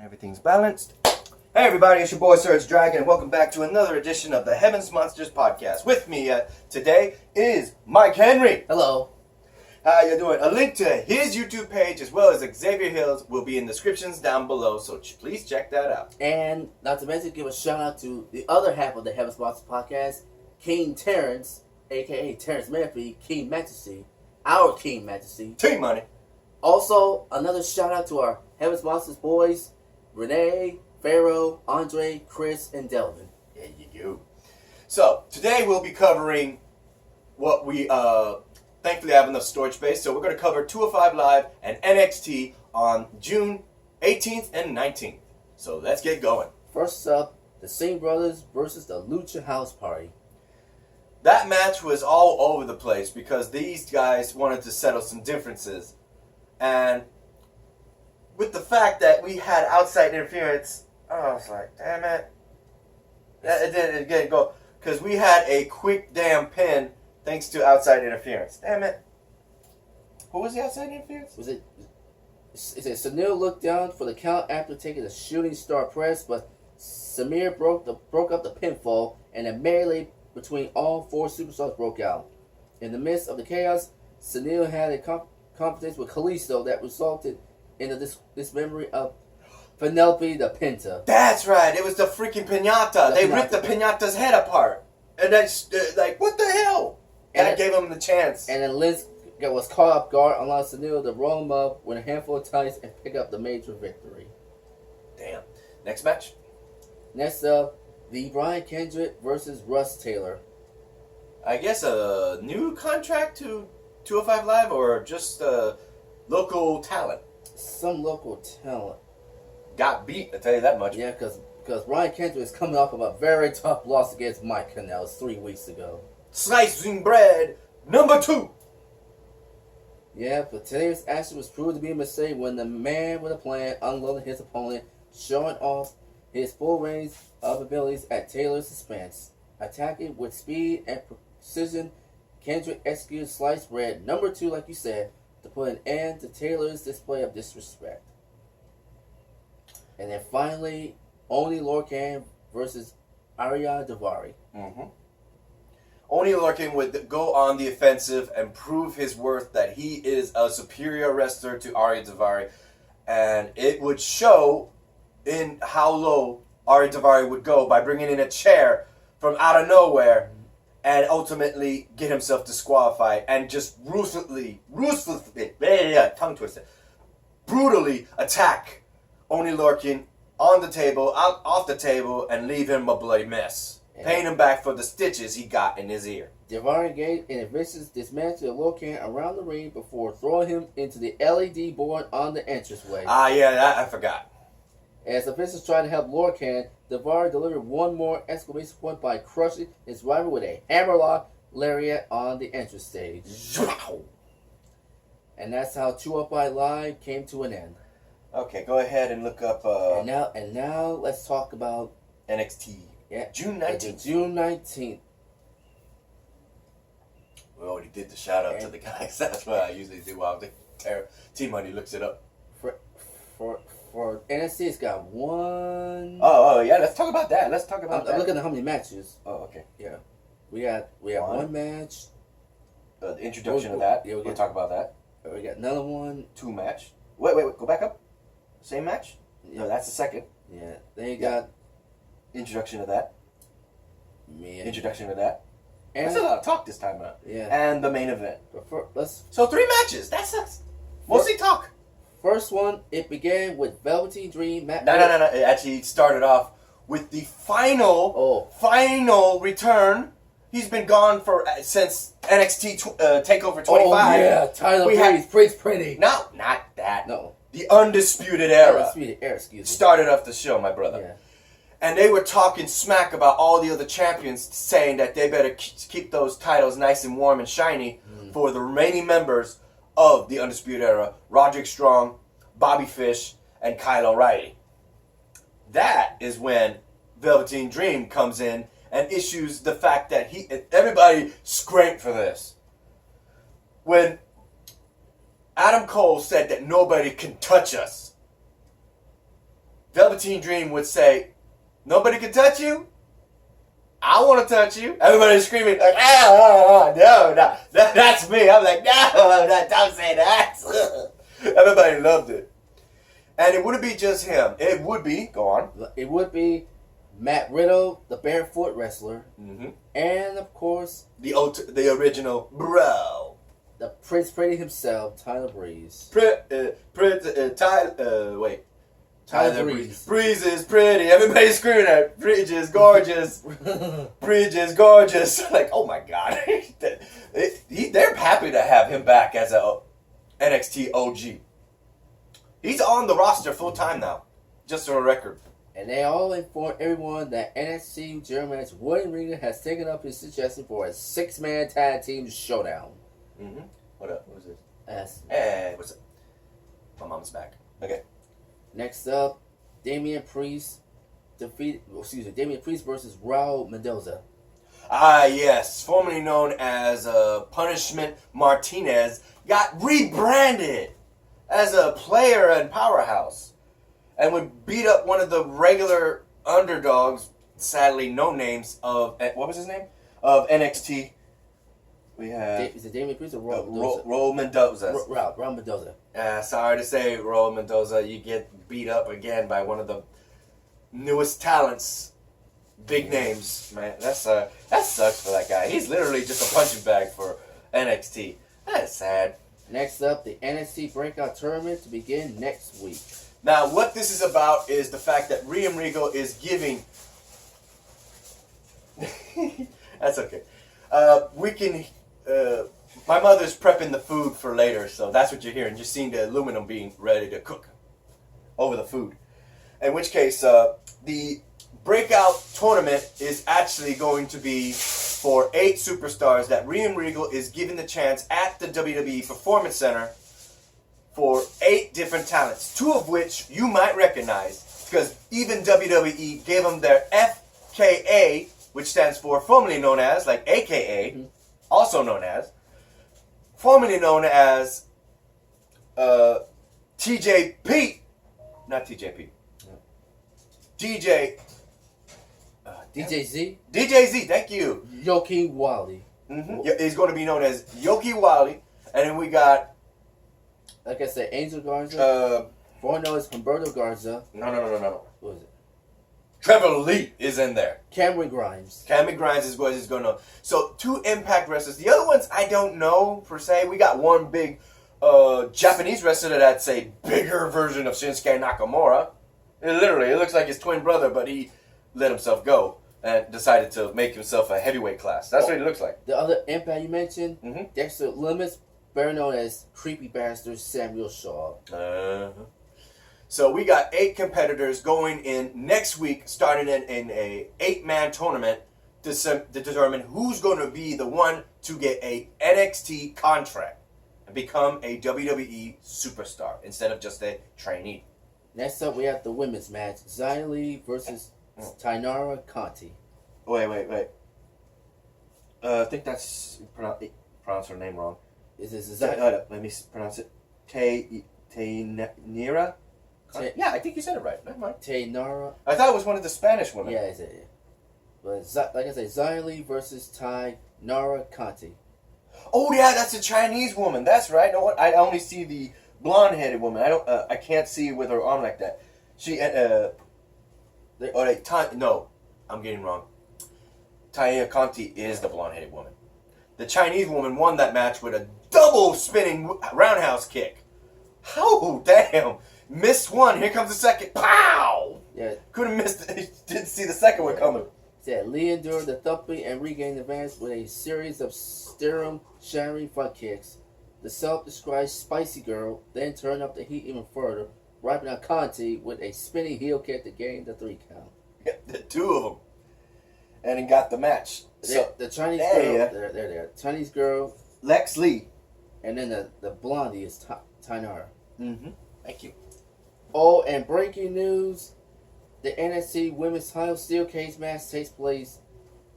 Everything's balanced. Hey everybody, it's your boy SergDragon, and welcome back to another edition of the Heavens Monsters podcast. With me today is Mike Henry. Hello. How you doing? A link to his YouTube page as well as Xavier Hill's will be in the descriptions down below, so please check that out. And not to mention, give a shout out to the other half of the Heavens Monsters podcast, King Terrence, aka Terrence Murphy, King Majesty, our King Majesty. Team money. Also, another shout out to our Heavens Monsters boys, Renee, Pharaoh, Andre, Chris, and Delvin. Yeah, you do. So, today we'll be covering what we, thankfully have enough storage space, so we're going to cover 205 Live and NXT on June 18th and 19th. So, let's get going. First up, the Singh Brothers versus the Lucha House Party. That match was all over the place because these guys wanted to settle some differences. And with the fact that we had outside interference, I was like, damn it. It didn't go. Because we had a quick damn pin thanks to outside interference. Damn it. Who was the outside interference? It said Sunil looked down for the count after taking a shooting star press, but Samir broke up the pinfall, and a melee between all four superstars broke out. In the midst of the chaos, Sunil had a confrontation with Kalisto that resulted in the dismemberment of Penelope the Pinta. That's right. It was the freaking pinata. They ripped the pinata's head apart. And that's like, what the hell? And I gave him the chance. And then Liz was caught off guard, allowing Sunil to roll him up with a handful of tights and pick up the major victory. Damn. Next match. Next up, the Brian Kendrick versus Russ Taylor. I guess a new contract to 205 Live or just local talent? Some local talent. Got beat, I tell you that much. Yeah, because Brian Kendrick is coming off of a very tough loss against Mike Kanellis 3 weeks ago. Slicing bread, number 2. Yeah, but today's action was proved to be a mistake when the man with a plan unloaded his opponent, showing off his full range of abilities at Taylor's expense. Attacking with speed and precision, Kendrick executed sliced bread number 2, like you said, to put an end to Taylor's display of disrespect. And then finally, Oni Lorcan versus Arya Daivari. Mm-hmm. Oni Lorcan would go on the offensive and prove his worth that he is a superior wrestler to Arya Daivari. And it would show in how low Arya Daivari would go by bringing in a chair from out of nowhere and ultimately get himself disqualified and just ruthlessly, tongue twister, brutally attack Oni Lorcan on the table, off the table, and leave him a bloody mess. Yeah. Paying him back for the stitches he got in his ear. Daivari engaged in a vicious dismantle of Lorcan around the ring before throwing him into the LED board on the entranceway. Yeah, that I forgot. As the officials tried to help Lorcan, Daivari delivered one more exclamation point by crushing his rival with a hammerlock lariat on the entrance stage. And that's how 205 Live came to an end. Okay, go ahead and look up. And now let's talk about NXT. Yeah, June 19th. June 19th. We already did the shout out to the guys. That's what I usually do while the Team Money looks it up. For NXT, it's got one. Oh yeah. Let's talk about that. I'm looking at how many matches. Oh, okay. Yeah, we have one match. The introduction of that. Yeah, we'll talk about that. We got another one. 2 match. Wait. Go back up. Same match? Yeah. No, that's the second. Yeah. Then you got introduction of that. Man. Introduction of that. And that's a lot of talk this time out. Yeah. And the main event. So 3 matches. That's mostly talk. First one, it began with Velveteen Dream. No. It actually started off with the final return. He's been gone since NXT Takeover 25. Oh yeah, Tyler Breeze Pretty. No, not that. No. The Undisputed Era. Undisputed Era, excuse me. Started off the show, my brother. Yeah. And they were talking smack about all the other champions, saying that they better keep those titles nice and warm and shiny for the remaining members of the Undisputed Era: Roderick Strong, Bobby Fish, and Kyle O'Reilly. That is when Velveteen Dream comes in and issues the fact that everybody scraped for this. When Adam Cole said that nobody can touch us, Velveteen Dream would say, "Nobody can touch you. I want to touch you." Everybody's screaming like, no, that's me. I'm like, no, don't say that. Everybody loved it. And it wouldn't be just him. It would be, go on. It would be Matt Riddle, the barefoot wrestler, and of course the original bro, the Prince Pretty himself, Tyler Breeze. Tyler Breeze. Breeze is pretty. Everybody's screaming at Breeze is gorgeous. Breeze is gorgeous. Like, oh my god, they're happy to have him back as a NXT OG. He's on the roster full time now, just for a record. And they all inform everyone that NXT General Manager William Regal has taken up his suggestion for a 6-man tag team showdown. What up? What is this? Hey, what's up? My mom's back. Okay. Next up, Damian Priest versus Raul Mendoza. Ah, yes. Formerly known as Punishment Martinez, got rebranded as a player and powerhouse, and would beat up one of the regular underdogs, sadly no names, of, what was his name? Of NXT. We have... Is it Damian Priest or Raul Mendoza? Raul Mendoza. Sorry to say, Raul Mendoza, you get beat up again by one of the newest talents. Big names, man. That sucks for that guy. He's literally just a punching bag for NXT. That's sad. Next up, the NXT Breakout Tournament to begin next week. Now, what this is about is the fact that William Regal is giving... That's okay. My mother's prepping the food for later, so that's what you're hearing. You're seeing the aluminum being ready to cook over the food. In which case, the Breakout Tournament is actually going to be for 8 superstars that William Regal is giving the chance at the WWE Performance Center for 8 different talents, 2 of which you might recognize, because even WWE gave them their FKA, which stands for formerly known as, like AKA, also known as, formerly known as TJP, not TJP, DJZ, thank you. Yoki Wally. He's going to be known as Yoki Wally. And then we got... Like I said, Angel Garza. Formerly known as Humberto Garza. No. What is it? Trevor Lee is in there. Cameron Grimes. Cameron Grimes is what he's going to know. So, 2 Impact wrestlers. The other ones, I don't know, per se. We got one big Japanese wrestler that's a bigger version of Shinsuke Nakamura. It looks like his twin brother, but he let himself go and decided to make himself a heavyweight class. That's what he looks like. The other Impact you mentioned, Dexter Lumis, better known as Creepy Bastard Samuel Shaw. So we got 8 competitors going in next week, starting in a 8-man tournament to determine who's going to be the one to get a NXT contract and become a WWE superstar instead of just a trainee. Next up, we have the women's match: Xia Li versus Tainara Conti. Wait. I think that's pronounce her name wrong. Is this Xia? Let me pronounce it. Tainara. Yeah, I think you said it right. Never mind. Tainara. I thought it was one of the Spanish women. Yeah, it's it. But like I said, Xia Li versus Tainara Conti. Oh yeah, that's a Chinese woman. That's right. No, I only see the blonde-headed woman. I can't see with her arm like that. She no, I'm getting wrong. Tainara Conti is the blonde-headed woman. The Chinese woman won that match with a double spinning roundhouse kick. Oh damn! Missed one. Here comes the second. Pow! Yeah. Couldn't miss. Didn't see the second one coming. Said Lee endured the thumping and regained the advance with a series of sternum-shattering front kicks. The self-described Spicy Girl then turned up the heat even further, wiping out Conti with a spinning heel kick to gain the 3 count. The 2 of them. And he got the match. So, the Chinese girl, there. Chinese girl. Lex Lee. And then the blondie is Tainara. Thank you. Oh, and breaking news, the NXT Women's Title Steel Cage match takes place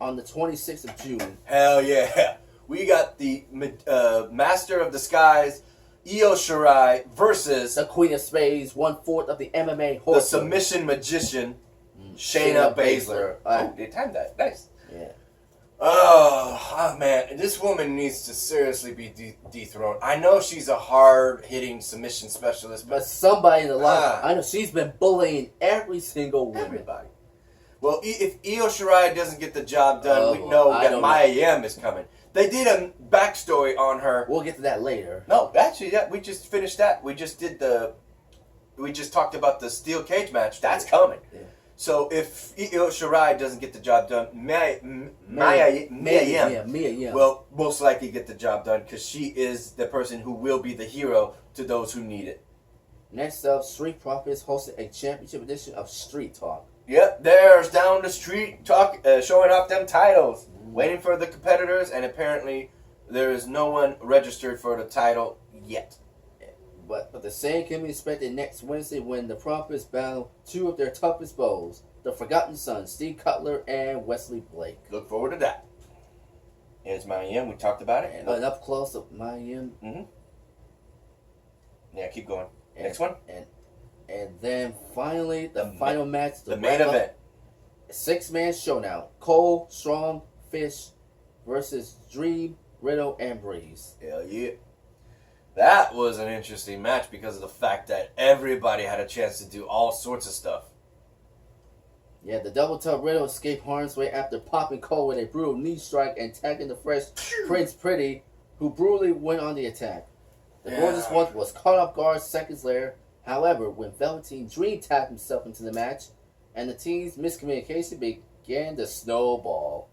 on the 26th of June. Hell yeah. We got the Master of Disguise Io Shirai versus the Queen of Spades, 1/4 of the MMA the horse. submission magician, Shayna Baszler. Oh, they timed that. Nice. Yeah. Oh, man. This woman needs to seriously be dethroned. I know she's a hard-hitting submission specialist, But somebody in the line, I know she's been bullying every single woman. everybody. Well, if Io Shirai doesn't get the job done, we know that Mia Yim is coming. They did a backstory on her. We'll get to that later. No, actually, yeah, we just finished that. We just talked about the steel cage match. That's coming. Yeah. So if Io Shirai doesn't get the job done, Mia Yim will most likely get the job done because she is the person who will be the hero to those who need it. Next up, Street Profits hosted a championship edition of Street Talk. Yep, there's down the street showing off them titles, waiting for the competitors, and apparently there is no one registered for the title yet. But the same can be expected next Wednesday when the Profits battle two of their toughest foes, the Forgotten Sons, Steve Cutler and Wesley Blake. Look forward to that. Here's Mia Yim. We talked about it. And up close of Mia Yim. Mm-hmm. Yeah, keep going. Next one. And then finally, the final match. The main event. 6-man showdown. Cole, Strong, Fish versus Dream, Riddle, and Breeze. Hell yeah. That was an interesting match because of the fact that everybody had a chance to do all sorts of stuff. Yeah, the double tub Riddle escaped harm's way after popping Cole with a brutal knee strike and tagging the fresh Prince Pretty, who brutally went on the attack. The gorgeous one was caught off guard seconds later. However, when Velveteen Dream tapped himself into the match, and the team's miscommunication began to snowball.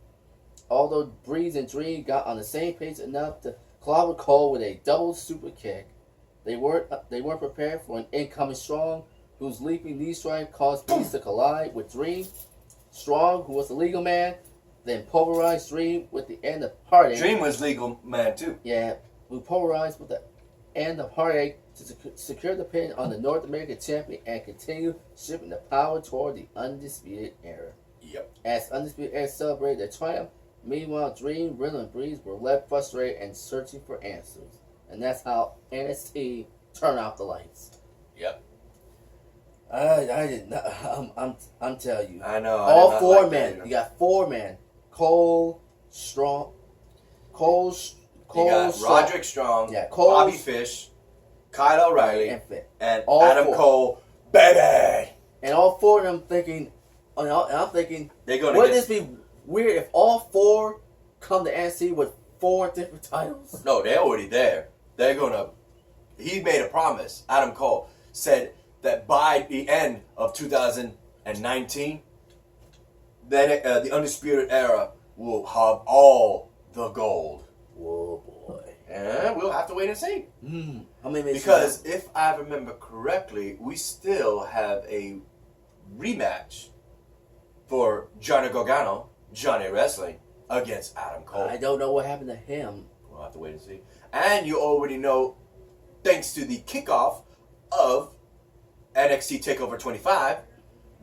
Although Breeze and Dream got on the same page enough to clobber Cole with a double super kick, they weren't prepared for an incoming Strong, whose leaping knee strike caused Breeze to collide with Dream. Strong, who was the legal man, then pulverized Dream with the end of Heartache. Dream was legal man too. Yeah, who pulverized with the end of Heartache to secure the pin on the North American champion and continue shifting the power toward the Undisputed Era. Yep. As Undisputed Era celebrated their triumph, meanwhile Dream, Riddle, and Breeze were left frustrated and searching for answers. And that's how NXT turned off the lights. Yep. I did not. I'm telling you. I know. All four men. You got 4 men. Cole, Strong. You got Roderick Strong, yeah, Cole, Bobby Fish, Kyle O'Reilly, and Adam 4. Cole, baby. And all 4 of them thinking, and I'm thinking, Wouldn't this be weird if all 4 come to NXT with 4 different titles? No, they're already there. They're gonna. He made a promise. Adam Cole said that by the end of 2019, then the Undisputed Era will have all the gold. Whoa, boy. And we'll have to wait and see. How many Because if I remember correctly, we still have a rematch for Johnny Gargano, Johnny Wrestling, against Adam Cole. I don't know what happened to him. We'll have to wait and see. And you already know, thanks to the kickoff of NXT TakeOver 25,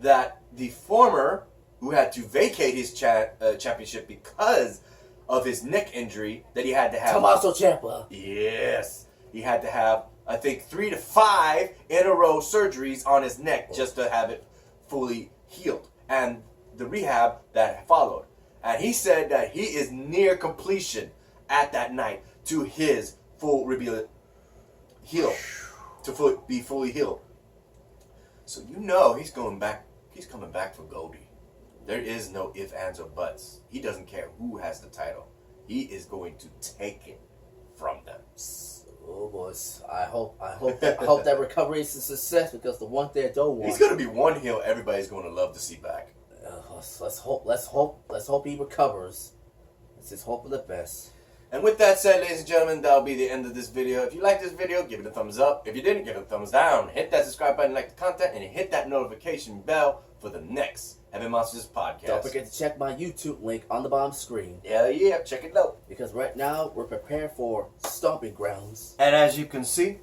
that the former, who had to vacate his championship because of his neck injury that he had to have. Tommaso Ciampa. Yes. He had to have, I think, 3 to 5 in a row surgeries on his neck just to have it fully healed. And the rehab that followed. And he said that he is near completion at that night to his full heal. To be fully healed. So you know he's going back. He's coming back for Goldie. There is no ifs, ands, or buts. He doesn't care who has the title. He is going to take it from them. Oh boys, I hope that recovery is a success because the one thing I don't want. He's going to be one heel everybody's going to love to see back. Let's hope he recovers. Let's just hope for the best. And with that said, ladies and gentlemen, that'll be the end of this video. If you like this video, give it a thumbs up. If you didn't, give it a thumbs down. Hit that subscribe button, like the content, and hit that notification bell for the next Heavy Monsters podcast. Don't forget to check my YouTube link on the bottom screen. Yeah, check it out. Because right now, we're prepared for Stomping Grounds. And as you can see,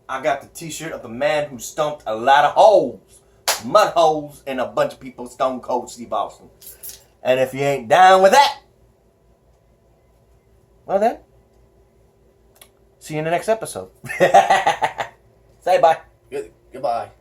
I got the t-shirt of the man who stomped a lot of holes. Mud holes in a bunch of people, Stone Cold Steve Austin. And if you ain't down with that, well then, See you in the next episode. Say bye. Goodbye.